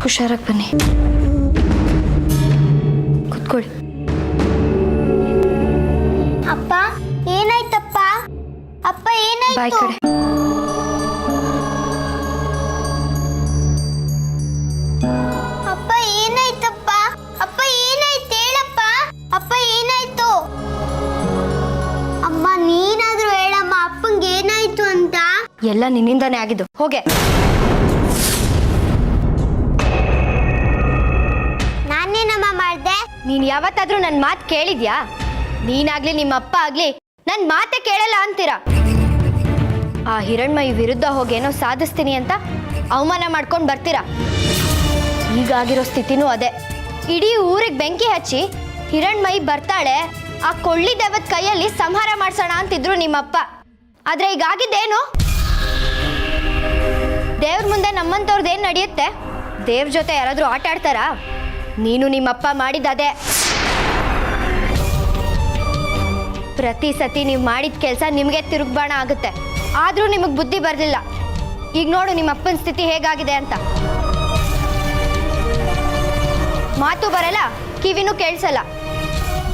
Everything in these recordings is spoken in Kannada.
ಹುಷಾರಾಗಿ ಬನ್ನಿ. ಕೂತ್ಕೊಳ್ಳಿ. ಅಪ್ಪ ಏನಾಯ್ತಪ್ಪ? ಅಪ್ಪ ಏನಾಯ್ತು? ಬಾಯ್ ಕಡೆ. ಅಪ್ಪ ಏನಾಯ್ತಪ್ಪ? ಅಪ್ಪ ಏನಾಯ್ತು ಹೇಳಪ್ಪ. ಅಪ್ಪ ಏನಾಯ್ತು? ಅಮ್ಮ ನೀನಾದ್ರೂ ಹೇಳಮ್ಮ ಅಪ್ಪಂಗೆ ಏನಾಯ್ತು ಅಂತ. ಎಲ್ಲ ನಿನ್ನಿಂದಾನೇ ಆಗಿದ್ದು. ಹೋಗೆ. ನಾನೇನಮ್ಮ ಮಾಡ್ದೆ? ನೀನ್ ಯಾವತ್ತಾದ್ರೂ ನನ್ನ ಮಾತು ಕೇಳಿದ್ಯಾ? ನೀನಾಗ್ಲಿ ನಿಮ್ಮ ಅಪ್ಪ ಆಗ್ಲಿ ನನ್ನ ಮಾತೆ ಕೇಳಲ್ಲ ಅಂತೀರಾ. ಆ ಹಿರಣ್ಮಯಿ ವಿರುದ್ಧ ಹೋಗೇನೋ ಸಾಧಿಸ್ತೀನಿ ಅಂತ ಅವಮಾನ ಮಾಡ್ಕೊಂಡು ಬರ್ತೀರಾ. ಈಗಾಗಿರೋ ಸ್ಥಿತಿನೂ ಅದೇ. ಇಡೀ ಊರಿಗೆ ಬೆಂಕಿ ಹಚ್ಚಿ ಹಿರಣ್ಮಯಿ ಬರ್ತಾಳೆ, ಆ ಕೊಳ್ಳಿ ದೇವದ ಕೈಯಲ್ಲಿ ಸಂಹಾರ ಮಾಡ್ಸೋಣ ಅಂತಿದ್ರು ನಿಮ್ಮಪ್ಪ. ಆದ್ರೆ ಈಗಾಗಿದ್ದೇನು? ದೇವ್ರ ಮುಂದೆ ನಮ್ಮಂತವ್ರದ್ದೇನು ನಡೆಯುತ್ತೆ? ದೇವ್ರ ಜೊತೆ ಯಾರಾದ್ರೂ ಆಟ ಆಡ್ತಾರಾ? ನೀನು ನಿಮ್ಮಪ್ಪ ಮಾಡಿದ್ದದೇ. ಪ್ರತಿ ಸತಿ ನೀವು ಮಾಡಿದ ಕೆಲಸ ನಿಮಗೆ ತಿರುಗ್ಬಾಣ ಆಗುತ್ತೆ. ಆದರೂ ನಿಮಗೆ ಬುದ್ಧಿ ಬರಲಿಲ್ಲ. ಈಗ ನೋಡು ನಿಮ್ಮ ಅಪ್ಪನ ಸ್ಥಿತಿ ಹೇಗಾಗಿದೆ ಅಂತ. ಮಾತು ಬರಲ್ಲ, ಕಿವಿನೂ ಕೇಳಿಸಲ್ಲ.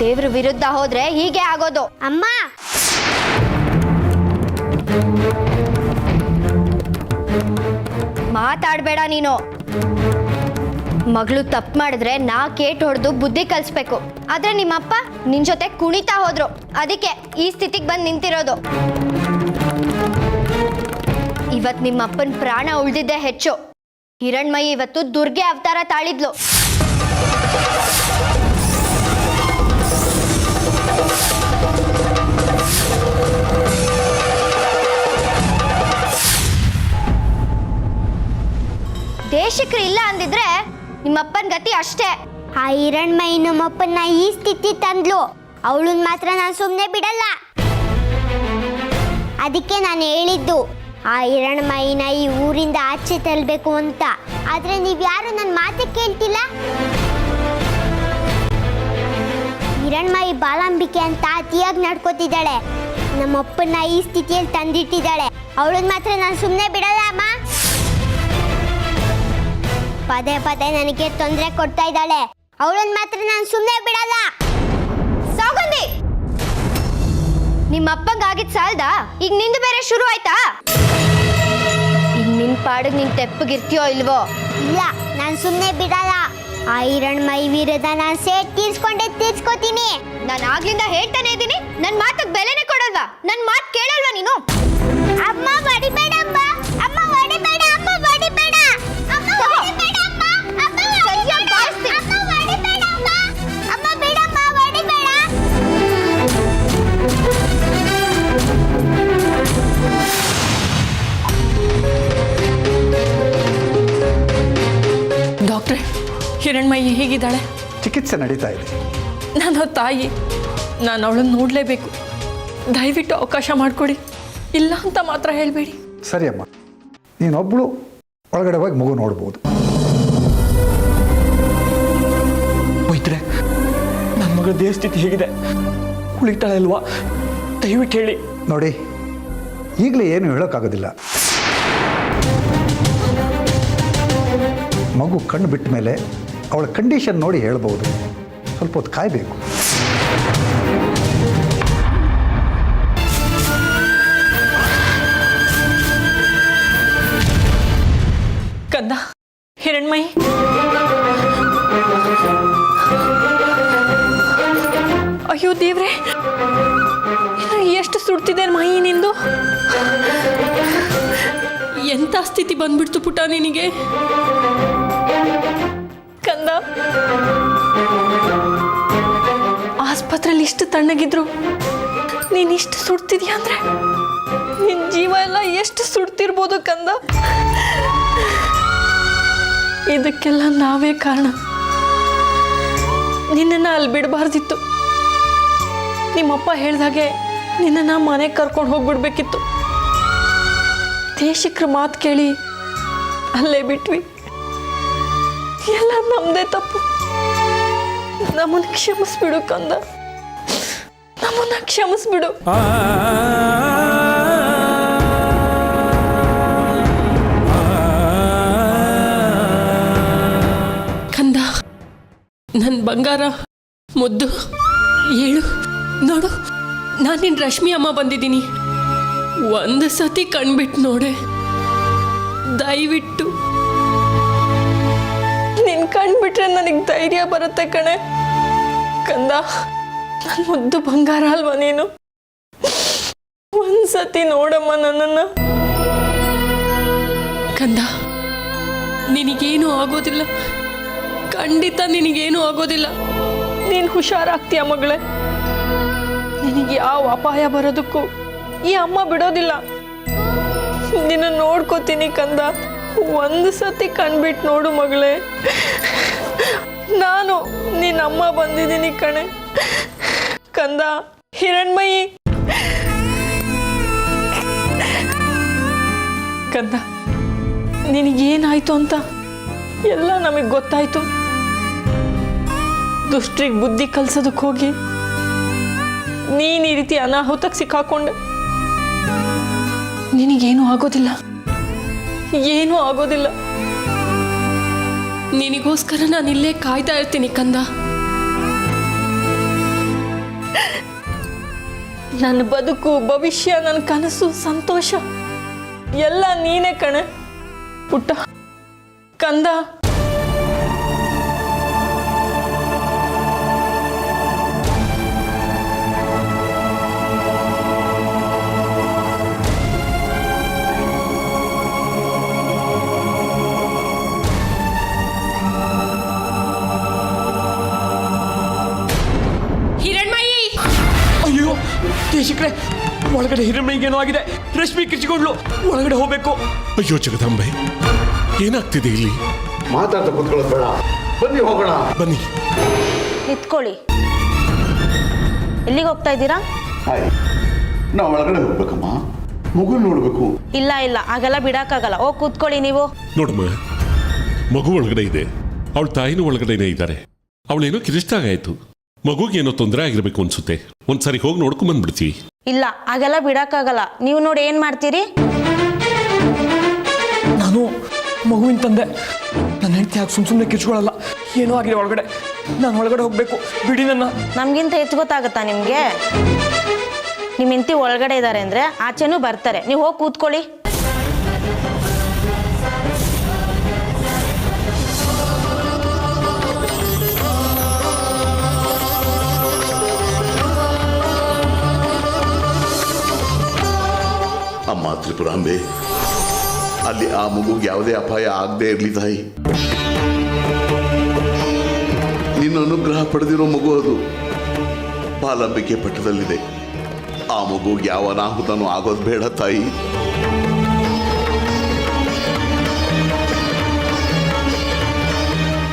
ದೇವ್ರ ವಿರುದ್ಧ ಹೋದ್ರೆ ಹೀಗೆ ಆಗೋದು. ಅಮ್ಮ ಮಾತಾಡಬೇಡ ನೀನು. ಮಗಳು ತಪ್ಪು ಮಾಡಿದ್ರೆ ನಾ ಕೇಟ್ ಹೊಡೆದು ಬುದ್ಧಿ ಕಲಿಸ್ಬೇಕು. ಆದ್ರೆ ನಿಮ್ಮಪ್ಪ ನಿನ್ ಜೊತೆ ಕುಣಿತಾ ಹೋದ್ರು. ಅದಕ್ಕೆ ಈ ಸ್ಥಿತಿಗೆ ಬಂದು ನಿಂತಿರೋದು. ಇವತ್ತು ನಿಮ್ಮಪ್ಪನ ಪ್ರಾಣ ಉಳಿದಿದ್ದೆ ಹೆಚ್ಚು. ಹಿರಣ್ಮಯಿ ಇವತ್ತು ದುರ್ಗೆ ಅವತಾರ ತಾಳಿದ್ಲು. ದೇಶಕ್ರು ಇಲ್ಲ ಅಂದಿದ್ರೆ ನಿಮ್ಮಪ್ಪನ ಗತಿ ಅಷ್ಟೇ. ಆ ಹಿರಣ್ಮಯಿ ನಮ್ಮಪ್ಪನ್ನ ಈ ಸ್ಥಿತಿ ತಂದ್ಲು. ಅವಳನ್ನ ಮಾತ್ರ ನಾನು ಸುಮ್ಮನೆ ಬಿಡಲ್ಲ. ಅದಕ್ಕೆ ನಾನು ಹೇಳಿದ್ದು ಆ ಹಿರಣ್ಮಯಿನ ಈ ಊರಿಂದ ಆಚೆ ತರಬೇಕು ಅಂತ. ಆದ್ರೆ ನೀವ್ಯಾರು ನನ್ನ ಮಾತೆ ಕೇಳ್ತಿಲ್ಲ. ಹಿರಣ್ಮಯಿ ಬಾಲಾಂಬಿಕೆ ಅಂತ ಅತಿಯಾಗಿ ನಡ್ಕೋತಿದ್ದಾಳೆ. ನಮ್ಮಪ್ಪನ್ನ ಈ ಸ್ಥಿತಿಯಲ್ಲಿ ತಂದಿಟ್ಟಿದ್ದಾಳೆ. ಅವಳನ್ನ ಮಾತ್ರ ನಾನು ಸುಮ್ಮನೆ ಬಿಡಲ್ಲ ಅಮ್ಮ. ಪದೇ ಪದೇ ನನಗೆ ತೊಂದರೆ ಕೊಡ್ತಾ ಇದ್ದಾಳೆ. ಅವಳನ್ನ ಮಾತ್ರ ನಾನು ಸುಮ್ಮನೆ ಬಿಡಲ್ಲ. ಸೌಗಂಧಿ, ನಿಮ್ಮಪ್ಪಂಗಾಗಿದ್ ಸಾಲ್ದ? ಈಗ ನಿಂದು ಬೇರೆ ಶುರು ಆಯ್ತಾ? ಈಗ ನಿನ್ ಪಾಡಿಗೆ ನೀನ್ ತೆಪ್ಪಗಿರ್ತೀಯೋ ಇಲ್ವೋ? ಇಲ್ಲ, ನಾನು ಸುಮ್ಮನೆ ಬಿಡಲ್ಲ. ಆ ಹಿರಣ್ಮಯಿ ವಿರುದ್ಧ ನಾನು ಸೇಟ್ ತೀರ್ಸ್ಕೋತೀನಿ. ನಾನು ಆಗ್ಲಿಂದ ಹೇಳ್ತಾನೆ ಇದ್ದೀನಿ, ನನ್ನ ಮಾತಿಗೆ ಬೆಲೆನೇ ಕೊಡಲ್ವಾ? ನನ್ನ ಮಾತು ಕೇಳಲ್ವಾ ನೀನು? ಅಮ್ಮ ಹೊಡಿಬೇಡ ಅಮ್ಮ. ಅಮ್ಮ ಹೊಡಿಬೇಡ. ಅಮ್ಮ ಹೊಡಿಬೇಡ. ಅಮ್ಮ ಹೊಡಿಬೇಡ ಅಮ್ಮ. ಅಮ್ಮ ಸರಿಯಾಗಿ ಬಾರಿಸ್ತೀನಿ. ಅಮ್ಮ ಹೊಡಿಬೇಡ ಅಮ್ಮ. ಅಮ್ಮ ಬಿಡಮ್ಮ, ಹೊಡಿಬೇಡ. ಡಾಕ್ಟ್ರೆ, ಹಿರಣ್ಮಯಿ ಹೇಗಿದ್ದಾಳೆ? ಚಿಕಿತ್ಸೆ ನಡೀತಾ ಇದೆ. ನನ್ನ ತಾಯಿ, ನಾನು ಅವಳನ್ನು ನೋಡಲೇಬೇಕು. ದಯವಿಟ್ಟು ಅವಕಾಶ ಮಾಡಿಕೊಡಿ. ಇಲ್ಲ ಅಂತ ಮಾತ್ರ ಹೇಳಬೇಡಿ. ಸರಿ ಅಮ್ಮ, ನೀನೊಬ್ಬಳು ಒಳಗಡೆ ಹೋಗಿ ಮಗು ನೋಡ್ಬೋದು. ಹೋಯ್ತ್ರೆ, ನನ್ನ ಮಗಳ ದೇಹ ಸ್ಥಿತಿ ಹೇಗಿದೆ? ಉಳಿತಾಳೆ ಅಲ್ವಾ? ದಯವಿಟ್ಟು ಹೇಳಿ. ನೋಡಿ, ಈಗಲೇ ಏನು ಹೇಳೋಕ್ಕಾಗೋದಿಲ್ಲ. ಮಗು ಕಣ್ಣು ಬಿಟ್ಟ ಮೇಲೆ ಅವಳ ಕಂಡೀಷನ್ ನೋಡಿ ಹೇಳ್ಬೋದು. ಸ್ವಲ್ಪ ಹೊತ್ತು ಕಾಯಬೇಕು. ಕಂದ, ಹಿರಣ್ಮಯಿ, ಅಯ್ಯೋ ದೇವ್ರೆ, ಎಷ್ಟು ಸುಡ್ತಿದೆ ಮೈ ನಿಂದು. ಎಂಥ ಸ್ಥಿತಿ ಬಂದ್ಬಿಡ್ತು ಪುಟ ನಿನಗೆ. ಕಂದ, ಆಸ್ಪತ್ರೆಯಲ್ಲಿ ಇಷ್ಟು ತಣ್ಣಗಿದ್ರು ನೀನ್ ಇಷ್ಟು ಸುಡ್ತಿದ್ಯಾ ಅಂದ್ರೆ ನಿನ್ ಜೀವ ಎಲ್ಲ ಎಷ್ಟು ಸುಡ್ತಿರ್ಬೋದು ಕಂದ. ಇದಕ್ಕೆಲ್ಲ ನಾವೇ ಕಾರಣ. ನಿನ್ನನ್ನು ಅಲ್ಲಿ ಬಿಡಬಾರ್ದಿತ್ತು. ನಿಮ್ಮಪ್ಪ ಹೇಳ್ದಾಗೆ ನಿನ್ನನ್ನು ಮನೆಗೆ ಕರ್ಕೊಂಡು ಹೋಗ್ಬಿಡ್ಬೇಕಿತ್ತು. ದೇಶಕ್ರ ಮಾತು ಕೇಳಿ ಅಲ್ಲೇ ಬಿಟ್ವಿ. ಎಲ್ಲ ನಮ್ಮದೇ ತಪ್ಪು. ನಮ್ಮನ್ನು ಕ್ಷಮಿಸ್ಬಿಡು ಕಂದ, ನಮ್ಮನ್ನು ಕ್ಷಮಿಸ್ಬಿಡು. ಬಂಗಾರ ಮುದ್ದು ಹೇಳು. ನೋಡು, ನಾನು ನಿನ್ನ ರಶ್ಮಿ ಅಮ್ಮ ಬಂದಿದ್ದೀನಿ. ಒಂದು ಸತಿ ಕಣ್ಬಿಟ್ಟು ನೋಡೆ, ದಯವಿಟ್ಟು. ನಿನ್ ಕಣ್ಬಿಟ್ರೆ ನನಗೆ ಧೈರ್ಯ ಬರುತ್ತೆ ಕಣೆ. ಕಂದ, ನನ್ನ ಮುದ್ದು ಬಂಗಾರ ಅಲ್ವಾ ನೀನು? ಒಂದ್ಸತಿ ನೋಡಮ್ಮ ನನ್ನನ್ನ. ಕಂದ, ನಿನಗೇನು ಆಗೋದಿಲ್ಲ, ಖಂಡಿತ ನಿನಗೇನು ಆಗೋದಿಲ್ಲ. ನೀನು ಹುಷಾರಾಗ್ತೀಯ ಮಗಳೇ. ನಿನಗೆ ಯಾವ ಅಪಾಯ ಬರೋದಕ್ಕೂ ಈ ಅಮ್ಮ ಬಿಡೋದಿಲ್ಲ. ನಿನ್ನ ನೋಡ್ಕೋತೀನಿ ಕಂದ. ಒಂದು ಸತಿ ಕಣ್ಬಿಟ್ಟು ನೋಡು ಮಗಳೇ. ನಾನು ನಿನ್ನಮ್ಮ ಬಂದಿದ್ದೀನಿ ಕಣೆ. ಕಂದ, ಹಿರಣ್ಮಯಿ. ಕಂದ, ನಿನಗೇನಾಯ್ತು ಅಂತ ಎಲ್ಲ ನಮಗೆ ಗೊತ್ತಾಯ್ತು. ದುಷ್ಟ್ರಿಗೆ ಬುದ್ಧಿ ಕಲ್ಸೋದಕ್ಕೆ ಹೋಗಿ ನೀನು ಈ ರೀತಿ ಅನಾಹುತಕ್ಕೆ ಸಿಕ್ಕಾಕೊಂಡೆ. ನಿನಗೇನು ಆಗೋದಿಲ್ಲ, ಏನೂ ಆಗೋದಿಲ್ಲ. ನಿನಗೋಸ್ಕರ ನಾನು ಇಲ್ಲೇ ಕಾಯ್ತಾ ಇರ್ತೀನಿ ಕಂದ. ನನ್ನ ಬದುಕು, ಭವಿಷ್ಯ, ನನ್ನ ಕನಸು, ಸಂತೋಷ ಎಲ್ಲ ನೀನೇ ಕಣೆ ಪುಟ್ಟ. ಕಂದ, ಹಿರಣ್ಮಯಿ. ಅಯ್ಯೋ ದೇಶಿಕ್ರೆ, ಒಳಗಡೆ ಹಿರಣ್ಮೈಗೇನೋ ಆಗಿದೆ. ರಶ್ಮಿ ಕಿರ್ಚಿಕೊಂಡ್ಲು, ಒಳಗಡೆ ಹೋಗ್ಬೇಕು. ಅಯ್ಯೋ ಜಗದಾಂಬೆ, ಏನಾಗ್ತಿದೆ ಇಲ್ಲಿ? ಮಾತಾಡ್ತಾ ಕೂತ್ಕೊಳ್ಳೋದು ಬೇಡ, ಬನ್ನಿ ಹೋಗೋಣ. ಬನ್ನಿ. ನಿಂತ್ಕೊಳ್ಳಿ. ಎಲ್ಲಿಗೆ ಹೋಗ್ತಾ ಇದ್ದೀರಾ? ನಾವು ಒಳಗಡೆ ಹೋಗ್ಬೇಕಮ್ಮ, ಮಗು ನೋಡ್ಬೇಕು. ಇಲ್ಲ ಇಲ್ಲ, ಹಾಗೆಲ್ಲ ಬಿಡಕ್ಕಾಗಲ್ಲ. ಹೋಗಿ ಕೂತ್ಕೊಳ್ಳಿ ನೀವು. ನೋಡಮ್ಮ, ಮಗು ಒಳಗಡೆ ಇದೆ, ಅವಳ ತಾಯಿನೂ ಒಳಗಡೆನೇ ಇದ್ದಾರೆ. ಅವಳೇನೋ ಕಿರಿಸ್ದಾಗಾಯ್ತು, ಮಗುಗೇನೋ ತೊಂದರೆ ಆಗಿರ್ಬೇಕು ಅನ್ಸುತ್ತೆ. ಒಂದ್ಸರಿ ಹೋಗಿ ನೋಡ್ಕೊಂಡ್ ಬಂದ್ಬಿಡ್ತೀವಿ. ಇಲ್ಲ, ಹಾಗೆಲ್ಲ ಬಿಡಕ್ಕಾಗಲ್ಲ. ನೀವು ನೋಡಿ ಏನ್ ಮಾಡ್ತೀರಿ? ನಾನು ಮಗುವಿನ ತಂದೆ, ನನ್ನ ಹೆಂಡತಿ ಯಾಕೆ ಸುಮ್ಮನೆ ಕಿರ್ಚ್ಕೊಳ್ಳಲ್ಲ. ಏನೋ ಆಗಿದೆ ಒಳಗಡೆ, ನಾನು ಒಳಗಡೆ ಹೋಗ್ಬೇಕು, ಬಿಡಿ ನನ್ನ. ನಮ್ಗಿಂತ ಹೆಚ್ಚು ಗೊತ್ತಾಗುತ್ತಾ ನಿಮ್ಗೆ? ನಿಮ್ಮ ಹೆಂಡತಿ ಒಳಗಡೆ ಇದ್ದಾರೆ ಅಂದ್ರೆ ಆಚೆನೂ ಬರ್ತಾರೆ. ನೀವು ಹೋಗಿ ಕೂತ್ಕೊಳ್ಳಿ. ಅಮ್ಮ ತ್ರಿಪುರಾಂಬೆ, ಅಲ್ಲಿ ಆ ಮಗುಗೆ ಯಾವುದೇ ಅಪಾಯ ಆಗದೆ ಇರಲಿ ತಾಯಿ. ನಿನ್ನ ಅನುಗ್ರಹ ಪಡೆದಿರೋ ಮಗು ಅದು. ಬಾಲಂಬಿಕೆ ಪಟ್ಟದಲ್ಲಿದೆ. ಆ ಮಗುಗೆ ಯಾವ ಅನಾಹುತನೂ ಆಗೋದು ಬೇಡ ತಾಯಿ.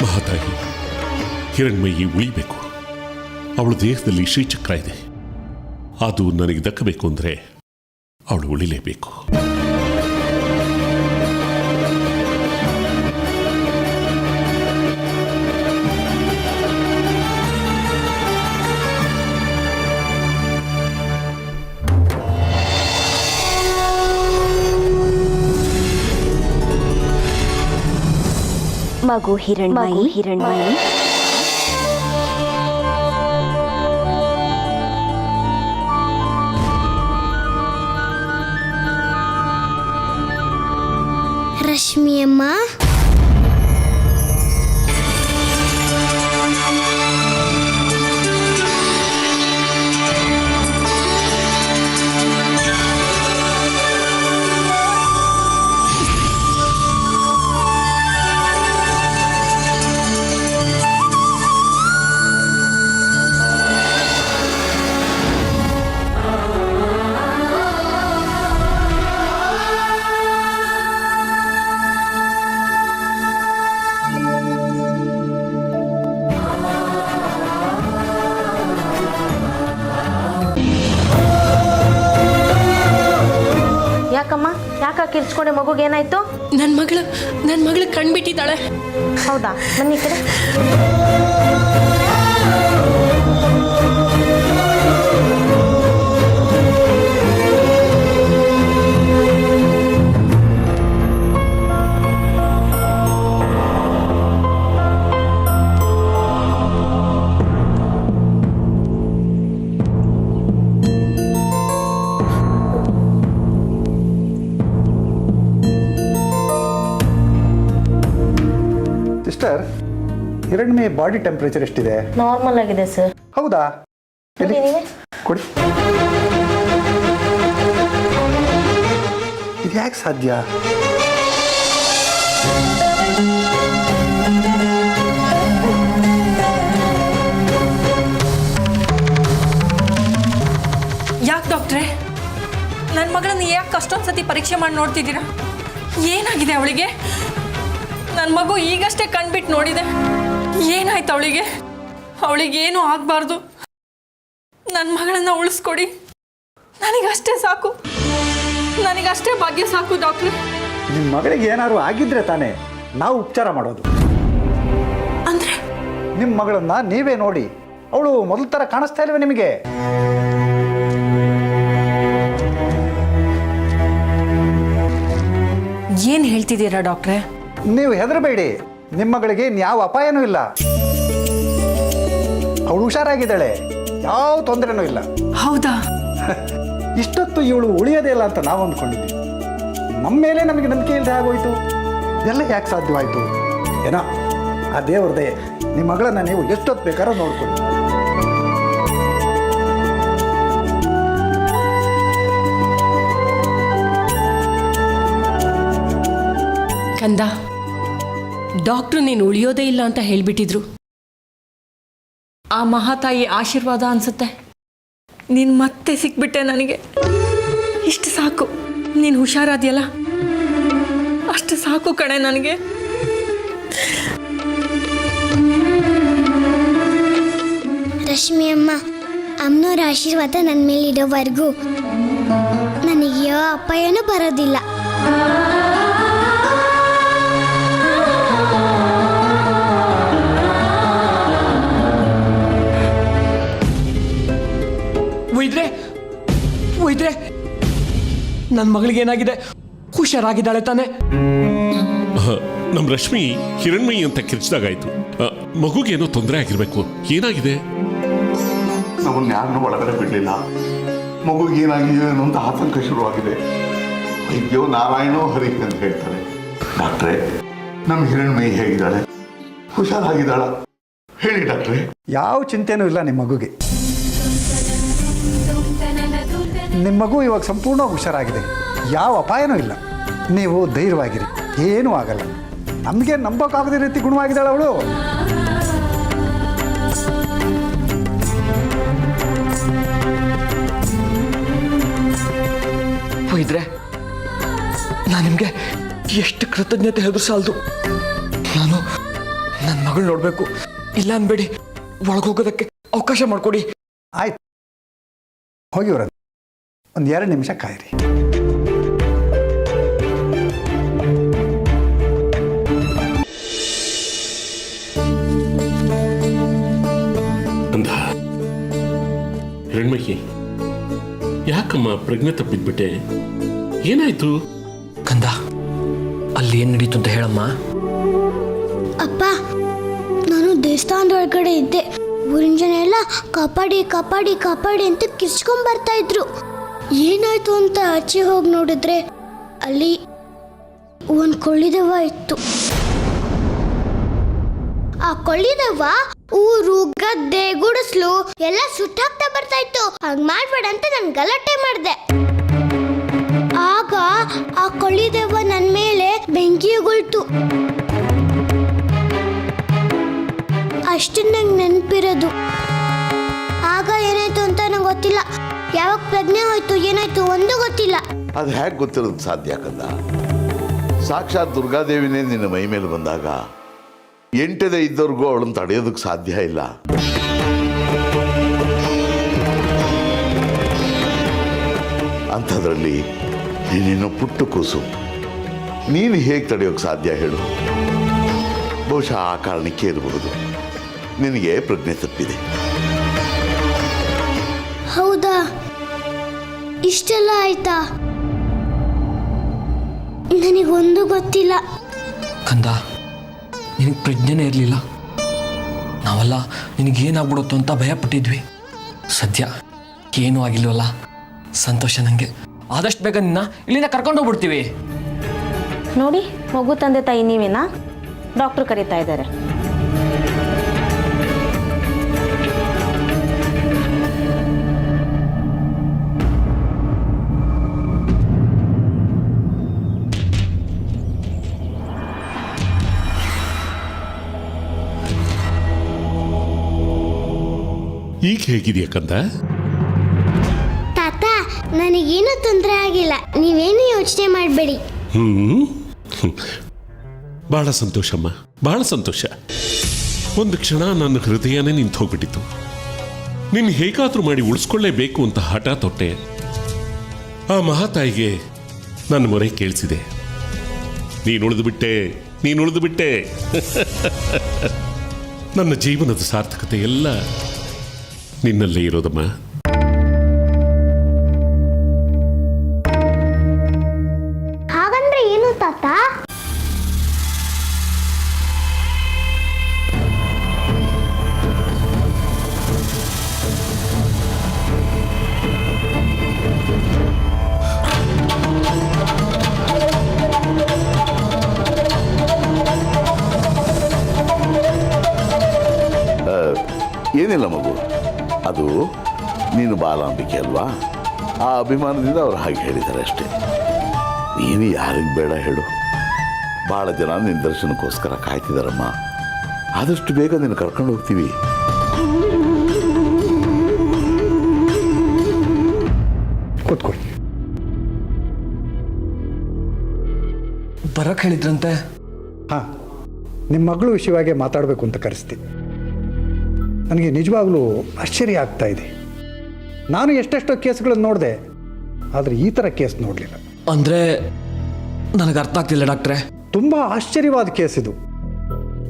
ಮಹಾತಾಯಿ, ಹಿರಣ್ಮಯಿ ಉಳಿಬೇಕು. ಅವಳ ದೇಹದಲ್ಲಿ ಶ್ರೀಚಕ್ರ ಇದೆ, ಅದು ನನಗೆ ದಕ್ಕಬೇಕು ಅಂದ್ರೆ ಅವಳು ಉಳಿಲೇಬೇಕು. ಮಗು ಹಿರಣ್ಮಯಿ ರಶ್ಮಿ ಅಮ್ಮ, ಯಾಕಮ್ಮ, ಯಾಕೆ ಕಿರ್ಚ್ಕೊಂಡೆ? ಮಗುಗೆ ಏನಾಯ್ತು? ನನ್ನ ಮಗಳು ಕಣ್ಬಿಟ್ಟಿದ್ದಾಳೆ. ಹೌದಾ? ಬನ್ನಿ ಈ ಕಡೆ. ಸಿಸ್ಟರ್, ಹಿರಣ್ಮಯಿ ಬಾಡಿ ಟೆಂಪ್ರೇಚರ್ ಎಷ್ಟಿದೆ? ನಾರ್ಮಲ್ ಆಗಿದೆ ಸರ್. ಹೌದಾ? ಎಲ್ಲಿ? ನೀವೇ ಕೊಡಿ. ಇದು ಯಾಕೆ ಸಾಧ್ಯ? ಯಾಕೆ ಡಾಕ್ಟ್ರೆ, ನನ್ನ ಮಗಳನ್ನ ಯಾಕೆ ಅಷ್ಟೊಂದು ಸತಿ ಪರೀಕ್ಷೆ ಮಾಡಿ ನೋಡ್ತಿದ್ದೀರಾ? ಏನಾಗಿದೆ ಅವಳಿಗೆ? ನನ್ನ ಮಗು ಈಗಷ್ಟೇ ಕಣ್ಬಿಟ್ಟು ನೋಡಿದೆ. ಏನಾಯ್ತು ಅವಳಿಗೆ? ಅವಳಿಗೇನು ಆಗಬಾರ್ದು. ನನ್ನ ಮಗಳನ್ನ ಉಳಿಸ್ಕೊಡಿ. ನನಗಷ್ಟೇ ಸಾಕು, ನನಗಷ್ಟೇ ಭಾಗ್ಯ ಸಾಕು ಡಾಕ್ಟ್ರೆ. ನಿಮ್ಮ ಮಗಳಿಗೆ ಏನಾದ್ರು ಆಗಿದ್ರೆ ತಾನೇ ನಾವು ಉಪಚಾರ ಮಾಡೋದು. ಅಂದ್ರೆ ನಿಮ್ಮ ಮಗಳನ್ನ ನೀವೇ ನೋಡಿ. ಅವಳು ಮೊದಲ ಥರ ಕಾಣಿಸ್ತಾ ಇಲ್ವೇ ನಿಮಗೆ? ಏನು ಹೇಳ್ತಿದ್ದೀರಾ ಡಾಕ್ಟ್ರೆ? ನೀವು ಹೆದರಬೇಡಿ, ನಿಮ್ಮ ಮಗಳಿಗೆ ಯಾವ ಅಪಾಯನೂ ಇಲ್ಲ. ಅವಳು ಹುಷಾರಾಗಿದ್ದಾಳೆ, ಯಾವ ತೊಂದರೆನೂ ಇಲ್ಲ. ಹೌದಾ? ಇಷ್ಟೊತ್ತು ಇವಳು ಉಳಿಯೋದೇ ಇಲ್ಲ ಅಂತ ನಾವು ಅಂದ್ಕೊಂಡಿದ್ವಿ. ನಮ್ಮ ಮೇಲೆ ನಮಗೆ ನಂಬಿಕೆ ಇಲ್ಲದೆ ಆಗೋಯ್ತು. ಎಲ್ಲ ಯಾಕೆ ಸಾಧ್ಯವಾಯಿತು ಏನೋ ಆ ದೇವ್ರ ದಯೆ. ನಿಮ್ಮ ಮಗಳನ್ನ ನೀವು ಎಷ್ಟೊತ್ತು ಬೇಕಾದ್ರೂ ನೋಡ್ಕೊಳ್ಳಿ. ಕಂದ, ಡಾಕ್ಟ್ರು ನೀನು ಉಳಿಯೋದೇ ಇಲ್ಲ ಅಂತ ಹೇಳ್ಬಿಟ್ಟಿದ್ರು. ಆ ಮಹಾತಾಯಿ ಆಶೀರ್ವಾದ ಅನ್ಸುತ್ತೆ. ನೀನು ಮತ್ತೆ ಸಿಕ್ಬಿಟ್ಟೆ ನನಗೆ. ಇಷ್ಟು ಸಾಕು, ನೀನು ಹುಷಾರಾದ್ಯಲ್ಲ, ಅಷ್ಟು ಸಾಕು ಕಣೆ ನನಗೆ. ರಶ್ಮಿ ಅಮ್ಮ, ಅಮ್ಮನವ್ರ ಆಶೀರ್ವಾದ ನನ್ನ ಮೇಲೆ ಇರೋವರೆಗೂ ನನಗೆ ಯಾವ ಅಪಾಯನೂ ಬರೋದಿಲ್ಲ. ಒಯ್ದ್ರೆ ನನ್ನ ಮಗಳಿಗೆ ಏನಾಗಿದೆ? ಹುಷಾರಾಗಿದ್ದಾಳೆ ತಾನೆ? ನಮ್ಮ ರಶ್ಮಿ ಹಿರಣ್ಮಯಿ ಅಂತ ಕಿರ್ಚಿದಾಗಾಯ್ತು. ಮಗುಗೇನೋ ತೊಂದರೆ ಆಗಿರ್ಬೇಕು. ಏನಾಗಿದೆ? ನಮ್ಮನ್ನು ಯಾರನ್ನೂ ಒಳಗಡೆ ಬಿಡಲಿಲ್ಲ. ಮಗುಗೆ ಏನಾಗಿದೆ ಅನ್ನೋ ಅಂತ ಆತಂಕ ಶುರುವಾಗಿದೆ. ವೈದ್ಯೋ ನಾರಾಯಣೋ ಹರಿ ಅಂತ ಹೇಳ್ತಾರೆ. ಡಾಕ್ಟ್ರೇ, ನಮ್ಮ ಹಿರಣ್ಮಯಿ ಹೇಗಿದ್ದಾಳೆ? ಹುಷಾರಾಗಿದ್ದಾಳ? ಹೇಳಿ ಡಾಕ್ಟ್ರೇ. ಯಾವ ಚಿಂತೆನೂ ಇಲ್ಲ ನಿಮ್ಮ ಮಗುಗೆ. ನಿಮ್ಮ ಮಗು ಇವಾಗ ಸಂಪೂರ್ಣವಾಗಿ ಹುಷಾರಾಗಿದೆ, ಯಾವ ಅಪಾಯನೂ ಇಲ್ಲ. ನೀವು ಧೈರ್ಯವಾಗಿರಿ, ಏನೂ ಆಗಲ್ಲ. ನಮಗೆ ನಂಬೋಕ್ಕಾಗದ ರೀತಿ ಗುಣವಾಗಿದ್ದಾಳೆ ಅವಳು. ಒಯ್ದ್ರೆ ನಾನು ನಿಮಗೆ ಎಷ್ಟು ಕೃತಜ್ಞತೆ ಹೇಳಿದ್ರು ಸಾಲದು. ನಾನು ನನ್ನ ಮಗಳು ನೋಡಬೇಕು. ಇಲ್ಲ ಅನ್ಬೇಡಿ, ಒಳಗೋಗೋದಕ್ಕೆ ಅವಕಾಶ ಮಾಡಿಕೊಡಿ. ಆಯ್ತು, ಹೋಗಿ ಬರೋದು. ಒಂದು 2 ನಿಮಿಷ ಕಾಯಿರಿ. ಅಂದ ಹಿರಣ್ಮಯಿ, ಯಾಕಮ್ಮ ಪ್ರಜ್ಞೆ ತಪ್ಪಿದ್ಬಿಟ್ಟೆ? ಏನಾಯ್ತು? ಕಂದ, ಅಲ್ಲಿ ಏನು ನಡೀತು ಅಂತ ಹೇಳಮ್ಮ. ಅಪ್ಪ, ನಾನು ದೇವಸ್ಥಾನದ ಒಳಗಡೆ ಇದ್ದೆ. ಊರಿನ ಜನ ಎಲ್ಲ ಕಾಪಾಡಿ ಕಾಪಾಡಿ ಕಾಪಾಡಿ ಅಂತ ಕಿರ್ಚ್ಕೊಂಡ್ ಬರ್ತಾ ಇದ್ರು. ಏನಾಯ್ತು ಅಂತ ಆಚೆ ಹೋಗಿ ನೋಡಿದ್ರೆ ಅಲ್ಲಿ ಒಂದು ಕೊಳ್ಳಿದೆವ್ವ ಇತ್ತು. ಆ ಕೊಳ್ಳಿದೆವ್ವ ಊರು, ಗದ್ದೆ, ಗುಡಿಸ್ಲು ಎಲ್ಲ ಸುಟ್ಟಾಕ್ತಾ ಬರ್ತಾ ಇತ್ತು. ಹಂಗ್ ಮಾಡ್ಬೇಡ ಅಂತ ನಾನು ಗಲಾಟೆ ಮಾಡಿದೆ. ಆಗ ಆ ಕೊಳ್ಳಿದೆವ್ವ ನನ್ನ ಮೇಲೆ ಬೆಂಕಿ ಉಗುಳ್ತು. ಅಷ್ಟು ನಂಗೆ ನೆನಪಿರೋದು. ಆಗ ಏನಾಯ್ತು ಅಂತ ನಂಗೆ ಗೊತ್ತಿಲ್ಲ. ಯಾವಾಗ ಪ್ರಜ್ಞೆ ಹೋಯ್ತು, ಏನಾಯ್ತು ಒಂದು ಗೊತ್ತಿಲ್ಲ. ಅದು ಹೇಗೆ ಗೊತ್ತಿರೋದು ಸಾಧ್ಯ ಕಂದ? ಸಾಕ್ಷಾತ್ ದುರ್ಗಾದೇವಿನೇ ನಿನ್ನ ಮೈ ಮೇಲೆ ಬಂದಾಗ ಎಂಟದೇ ಇದ್ದವ್ರಿಗೂ ಅವಳನ್ನು ತಡೆಯೋದಕ್ಕೆ ಸಾಧ್ಯ ಇಲ್ಲ. ಅಂಥದ್ರಲ್ಲಿ ನೀನೇನೋ ಪುಟ್ಟು ಕೂಸು, ನೀನು ಹೇಗೆ ತಡೆಯೋಕ್ಕೆ ಸಾಧ್ಯ ಹೇಳು? ಬಹುಶಃ ಆ ಕಾರಣಕ್ಕೆ ಇರಬಹುದು ನಿನಗೆ ಪ್ರಜ್ಞೆ ತಪ್ಪಿದೆ. ಹೌದಾ? ಇಷ್ಟೆಲ್ಲ ಆಯ್ತಾ? ನನಗೊಂದು ಗೊತ್ತಿಲ್ಲ. ಕಂದ, ನಿನಗೆ ಪ್ರಜ್ಞೆನೇ ಇರಲಿಲ್ಲ. ನಾವೆಲ್ಲ ನಿನಗೇನಾಗ್ಬಿಡುತ್ತೋ ಅಂತ ಭಯಪಟ್ಟಿದ್ವಿ. ಸದ್ಯ ಏನೂ ಆಗಿಲ್ವಲ್ಲ, ಸಂತೋಷ ನನಗೆ. ಆದಷ್ಟು ಬೇಗ ನಿನ್ನ ಇಲ್ಲಿಂದ ಕರ್ಕೊಂಡು ಹೋಗ್ಬಿಡ್ತೀವಿ. ನೋಡಿ, ಮಗು ತಂದೆ ತಾಯಿ ನೀವೇನಾ? ಡಾಕ್ಟ್ರು ಕರೀತಾ ಇದ್ದಾರೆ. ಈಗ ಹೇಗಿದೆಯಾ ಕಂದ? ತಾತ ನನಗೇನು ತೊಂದರೆ ಆಗಿಲ್ಲ, ನೀವೇನು ಯೋಚನೆ ಮಾಡಬೇಡಿ. ಬಹಳ ಸಂತೋಷಮ್ಮ, ಬಹಳ ಸಂತೋಷ. ಒಂದು ಕ್ಷಣ ನನ್ನ ಹೃದಯನೇ ನಿಂತು ಹೋಗ್ಬಿಟ್ಟಿತ್ತು. ನಿನ್ನ ಹೇಗಾದ್ರೂ ಮಾಡಿ ಉಳಿಸ್ಕೊಳ್ಳೇಬೇಕು ಅಂತ ಹಠ ತೊಟ್ಟೆ. ಆ ಮಹಾತಾಯಿಗೆ ನನ್ನ ಮೊರೆ ಕೇಳಿಸಿದೆ. ನೀನು ಉಳಿದು ಬಿಟ್ಟೆ. ನನ್ನ ಜೀವನದ ಸಾರ್ಥಕತೆ ಎಲ್ಲ ನಿನ್ನಲ್ಲೇ ಇರೋದಮ್ಮ. ಹಾಗಂದ್ರೆ ಏನು ತಾತ? ಏನಿಲ್ಲ ಮಗು, ಅದು ನೀನು ಬಾಲಾಂಬಿಕೆ ಅಲ್ವಾ, ಆ ಅಭಿಮಾನದಿಂದ ಅವ್ರು ಹಾಗೆ ಹೇಳಿದ್ದಾರೆ ಅಷ್ಟೇ. ನೀನು ಯಾರಿಗೆ ಬೇಡ ಹೇಳು, ಭಾಳ ಜನ ನಿನ್ನ ದರ್ಶನಕ್ಕೋಸ್ಕರ ಕಾಯ್ತಿದ್ದಾರಮ್ಮ. ಆದಷ್ಟು ಬೇಗ ನೀನು ಕರ್ಕೊಂಡು ಹೋಗ್ತೀವಿ. ಕೂತ್ಕೊಳ್ಳಿ. ಬರಕ್ಕೆ ಹೇಳಿದ್ರಂತೆ. ಹಾಂ, ನಿಮ್ಮ ಮಗಳು ವಿಷಯವಾಗಿ ಮಾತಾಡಬೇಕು ಅಂತ ಕರೆಸ್ತೀನಿ. ನನಗೆ ನಿಜವಾಗ್ಲೂ ಆಶ್ಚರ್ಯ ಆಗ್ತಾ ಇದೆ. ನಾನು ಎಷ್ಟೆಷ್ಟೋ ಕೇಸ್ಗಳನ್ನು ನೋಡಿದೆ, ಆದರೆ ಈ ಥರ ಕೇಸ್ ನೋಡಲಿಲ್ಲ. ಅಂದರೆ ನನಗೆ ಅರ್ಥ ಆಗ್ತಿಲ್ಲ ಡಾಕ್ಟ್ರೆ. ತುಂಬ ಆಶ್ಚರ್ಯವಾದ ಕೇಸ್ ಇದು.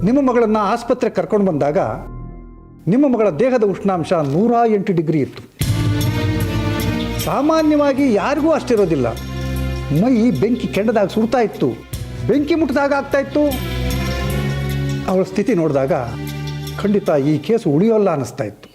ನಿಮ್ಮ ಮಗಳನ್ನು ಆಸ್ಪತ್ರೆಗೆ ಕರ್ಕೊಂಡು ಬಂದಾಗ ನಿಮ್ಮ ಮಗಳ ದೇಹದ ಉಷ್ಣಾಂಶ 108 ಡಿಗ್ರಿ ಇತ್ತು. ಸಾಮಾನ್ಯವಾಗಿ ಯಾರಿಗೂ ಅಷ್ಟಿರೋದಿಲ್ಲ. ಮೈ ಬೆಂಕಿ ಕೆಂಡದಾಗ ಸುಡ್ತಾ ಇತ್ತು, ಬೆಂಕಿ ಮುಟ್ಟಿದಾಗ ಆಗ್ತಾ ಇತ್ತು. ಅವಳ ಸ್ಥಿತಿ ನೋಡಿದಾಗ ಖಂಡಿತ ಈ ಕೇಸು ಉಳಿಯೋಲ್ಲ ಅನ್ನಿಸ್ತಾ ಇತ್ತು.